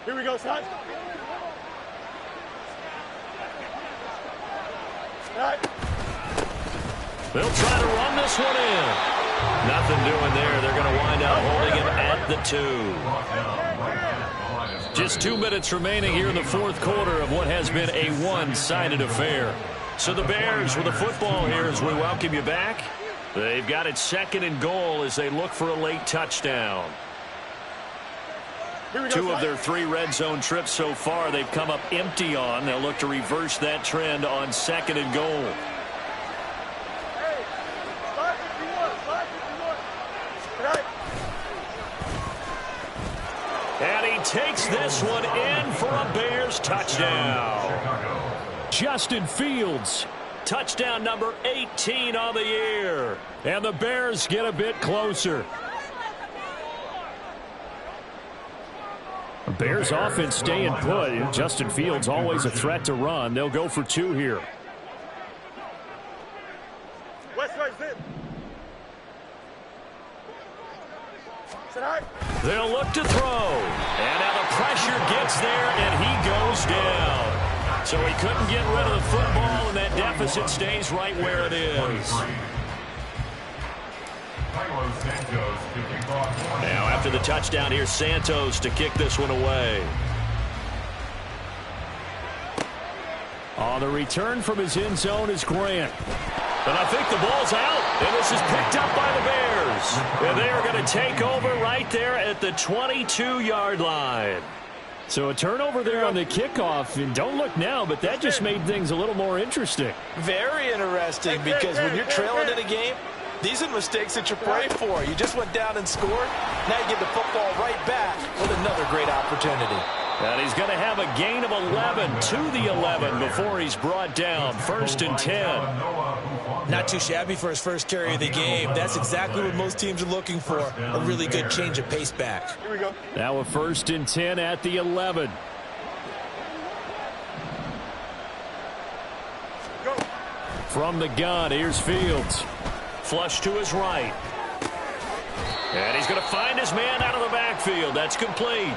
Here we go, son. They'll try to run this one in. Nothing doing there. They're going to wind up holding him at the 2. Just 2 minutes remaining here in the fourth quarter of what has been a one-sided affair. So the Bears with the football here as we welcome you back. They've got it second and goal as they look for a late touchdown. 2 of their 3 red zone trips so far they've come up empty on. They'll look to reverse that trend on second and goal. And he takes this one in for a Bears touchdown. Justin Fields. Touchdown number 18 on the year. And the Bears get a bit closer. The Bears offense staying put. Justin Fields always a threat to run. They'll go for 2 here. They'll look to throw. And now the pressure gets there, and he goes down. So he couldn't get rid of the football, and that deficit stays right where it is. Now after the touchdown, here's Santos to kick this one away. On the return from his end zone is Grant. And I think the ball's out, and this is picked up by the Bears. And they are going to take over right there at the 22-yard line. So a turnover there on the kickoff, and don't look now, but that just made things a little more interesting. Very interesting, because when you're trailing in a game, these are the mistakes that you pray for. You just went down and scored. Now you get the football right back with another great opportunity. And he's going to have a gain of 11 to the 11 before he's brought down. 1st and 10. Not too shabby for his first carry of the game. That's exactly what most teams are looking for. A really good change of pace back. Here we go. Now a 1st and 10 at the 11. Go. From the gun, here's Fields. Flush to his right. And he's going to find his man out of the backfield. That's complete.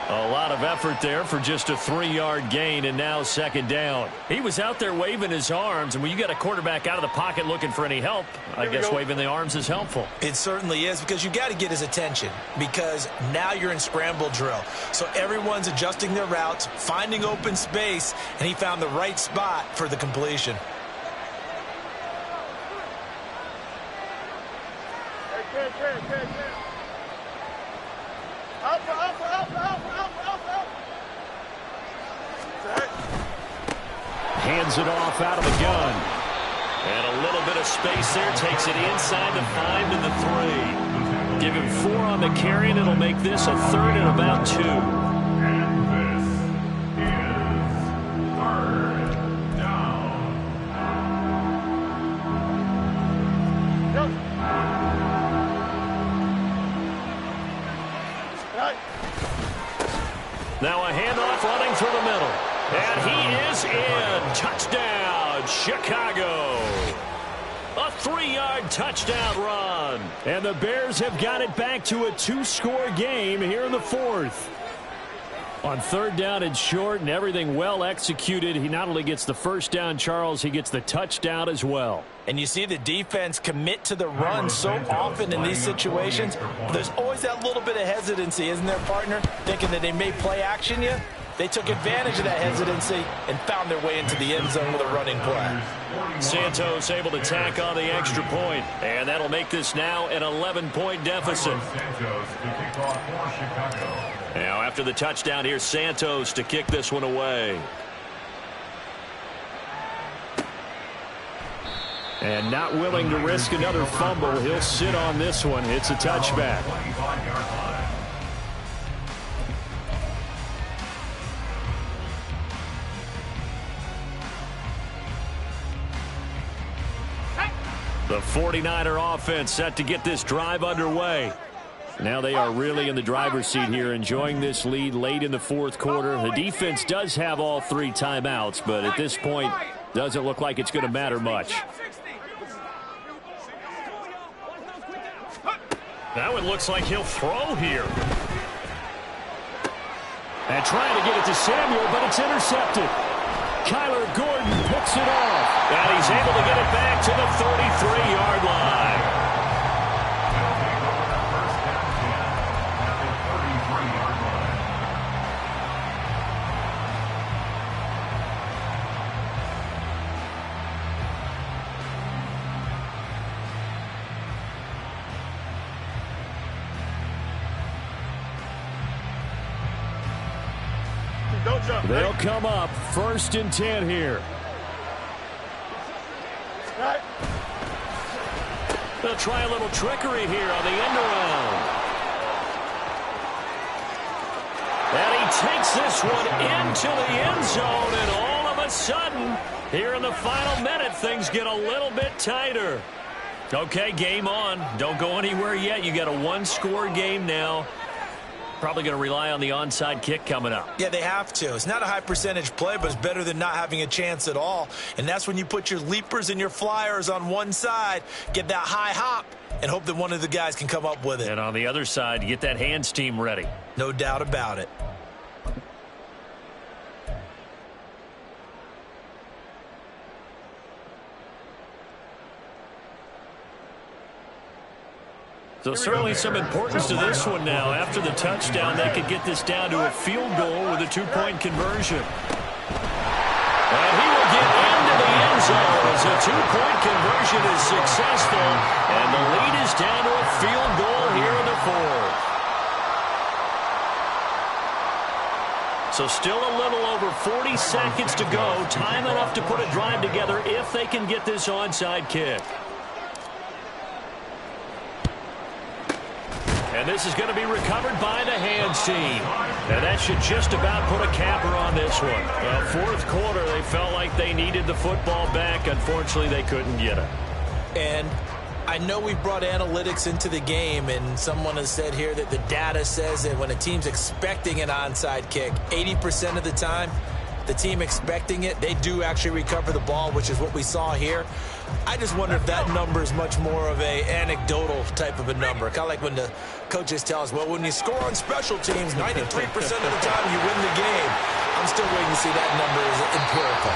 A lot of effort there for just a 3-yard gain, and now second down. He was out there waving his arms, and when you got a quarterback out of the pocket looking for any help, I guess waving the arms is helpful. It certainly is, because you got to get his attention, because now you're in scramble drill. So everyone's adjusting their routes, finding open space, and he found the right spot for the completion. Hands it off out of the gun. And a little bit of space there. Takes it inside the 5 to the 3. Give him 4 on the carry, and it'll make this a 3rd and about 2. And this is 3rd down. Now a handoff running through the middle. And he is in. Touchdown, Chicago. A 3-yard touchdown run. And the Bears have got it back to a 2-score game here in the 4th. On 3rd down and short, and everything well executed. He not only gets the first down, Charles, he gets the touchdown as well. And you see the defense commit to the run so often in these situations. There's always that little bit of hesitancy, isn't there, partner? Thinking that they may play action you. They took advantage of that hesitancy and found their way into the end zone with a running play. Santos able to tack on the extra point, and that'll make this now an 11-point deficit. Now after the touchdown, here's Santos to kick this one away. And not willing to risk another fumble, he'll sit on this one. It's a touchback. The 49er offense set to get this drive underway. Now they are really in the driver's seat here, enjoying this lead late in the fourth quarter. The defense does have all 3 timeouts, but at this point, doesn't look like it's going to matter much. That one looks like he'll throw here. And trying to get it to Samuel, but it's intercepted. Kyler Gordon picks it off. And he's able to get it back to the 33-yard line. They'll come up 1st and 10 here. They'll try a little trickery here on the end around. And he takes this one into the end zone, and all of a sudden, here in the final minute, things get a little bit tighter. Okay, game on. Don't go anywhere yet. You got a 1-score game now. Probably going to rely on the onside kick coming up. Yeah, they have to. It's not a high percentage play, but it's better than not having a chance at all. And that's when you put your leapers and your flyers on one side, get that high hop, and hope that one of the guys can come up with it. And on the other side, get that hands team ready. No doubt about it. So certainly some importance to this one now. After the touchdown, they could get this down to a field goal with a 2-point conversion. And he will get into the end zone as a 2-point conversion is successful. And the lead is down to a field goal here in the 4th. So still a little over 40 seconds to go. Time enough to put a drive together if they can get this onside kick. And this is going to be recovered by the hands team. And that should just about put a capper on this one. Fourth quarter, they felt like they needed the football back. Unfortunately, they couldn't get it. And I know we brought analytics into the game, and someone has said here that the data says that when a team's expecting an onside kick, 80% of the time, the team expecting it, they do actually recover the ball, which is what we saw here. I just wonder if that number is much more of a anecdotal type of a number. Kind of like when the coaches tell us, well, when you score on special teams, 93% of the time you win the game. I'm still waiting to see that number is empirical.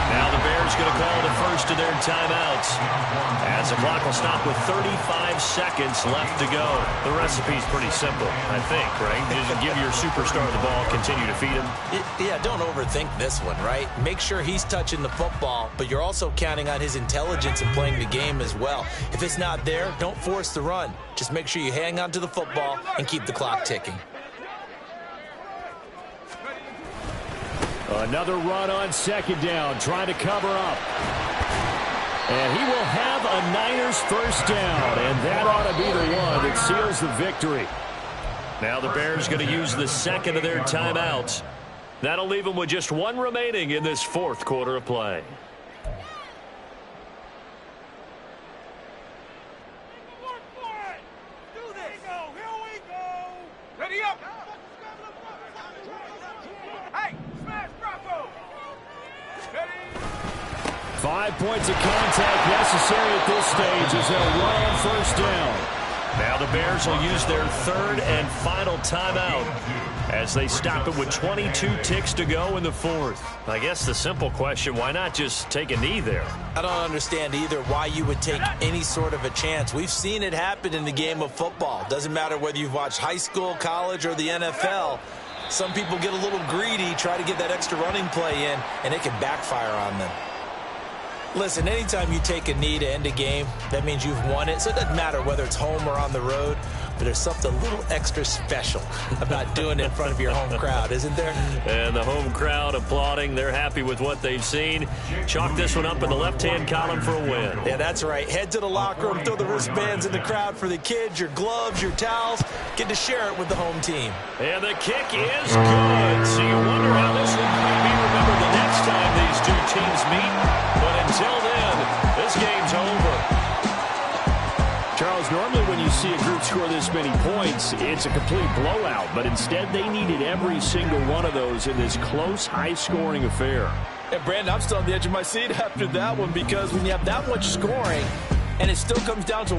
Now the Bears going to call the first of their timeouts as the clock will stop with 35 seconds left to go. The recipe's pretty simple, I think, right? Just give your superstar the ball, continue to feed him. Yeah, don't overthink this one, right? Make sure he's touching the football, but you're also counting on his intelligence in playing the game as well. If it's not there, don't force the run. Just make sure you hang on to the football and keep the clock ticking. Another run on 2nd down, trying to cover up. And he will have a Niners first down, and that ought to be the one that seals the victory. Now the Bears going to use the 2nd of their timeouts. That'll leave them with just 1 remaining in this 4th quarter of play. Ready up! Hey, smash Bravo! 5 points of contact necessary at this stage as they'll run on 1st down. Now the Bears will use their 3rd and final timeout as they stop it with 22 ticks to go in the 4th. I guess the simple question, why not just take a knee there? I don't understand either why you would take any sort of a chance. We've seen it happen in the game of football. Doesn't matter whether you've watched high school, college, or the NFL. Some people get a little greedy, try to get that extra running play in, and it can backfire on them. Listen, anytime you take a knee to end a game, that means you've won it. So it doesn't matter whether it's home or on the road, but there's something a little extra special about doing it in front of your home crowd, isn't there? And the home crowd applauding. They're happy with what they've seen. Chalk this one up in the left-hand column for a win. Yeah, that's right. Head to the locker room, throw the wristbands in the crowd for the kids, your gloves, your towels. Get to share it with the home team. And the kick is good. So you wonder how this one might be remembered the next time these two teams meet. But until then, this game's over. Charles, normally when you see a group score this many points, it's a complete blowout. But instead, they needed every single one of those in this close, high-scoring affair. And, Brandon, I'm still on the edge of my seat after that one because when you have that much scoring and it still comes down to